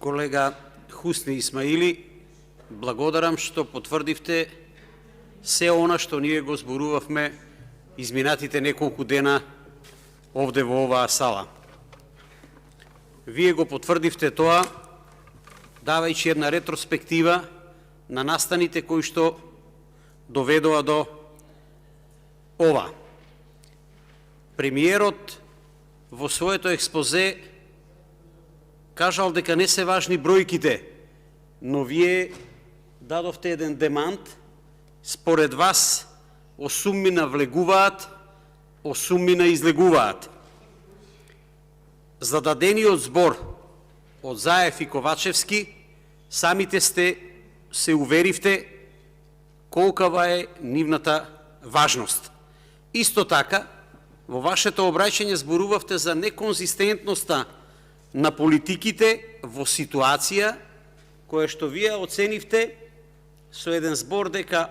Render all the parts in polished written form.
Колега Хусни Исмаили, благодарам што потврдивте се она што ние го зборувавме изминатите неколку дена овде во оваа сала. Вие го потврдивте тоа, давајќи една ретроспектива на настаните кои што доведоа до ова. Премиерот во своето експозе кажал дека не се важни бројките, но вие дадовте еден демант. Според вас, 8 влегуваат, 8 излегуваат. За дадениот збор од Заев и Ковачевски, самите се уверивте колкава е нивната важност. Исто така, во вашето обраќање зборувавте за неконзистентноста на политиките во ситуација која што вие оценивте со еден збор дека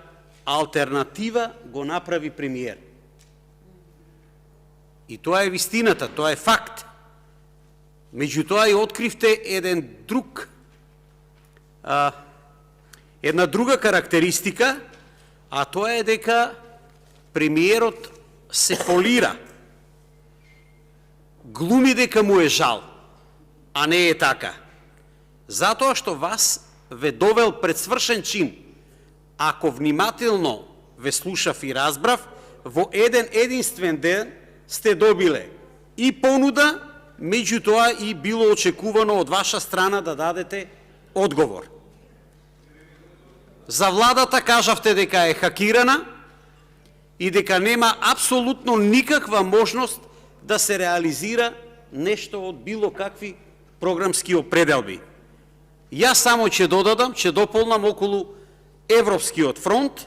алтернатива го направи премиер. И тоа е вистината, тоа е факт. Меѓутоа и откривте една друга карактеристика, а тоа е дека премиерот се фолира. Глуми дека му е жал, а не е така. Затоа што вас ве довел пред свршен чин. Ако внимателно ве слушав и разбрав, во еден единствен ден сте добиле и понуда, меѓутоа и било очекувано од ваша страна да дадете одговор. За владата кажавте дека е хакирана и дека нема апсолутно никаква можност да се реализира нешто од било какви програмски определби. Јас само ќе додадам, ќе дополнам околу Европскиот фронт,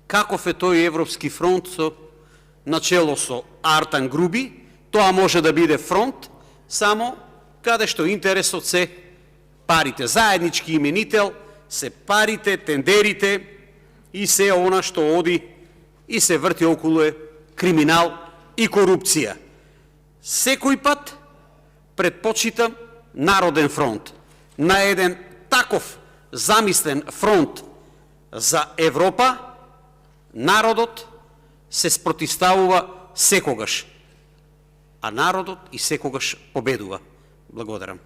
каков е тој Европски фронт начело со Артан Груби. Тоа може да биде фронт само каде што интересот се парите. Заеднички именител се парите, тендерите и се она што оди и се врти околу криминал и корупција. Секој пат предпочитам Народен фронт. На еден таков замислен фронт за Европа, народот се спротивставува секогаш, а народот и секогаш победува. Благодарам.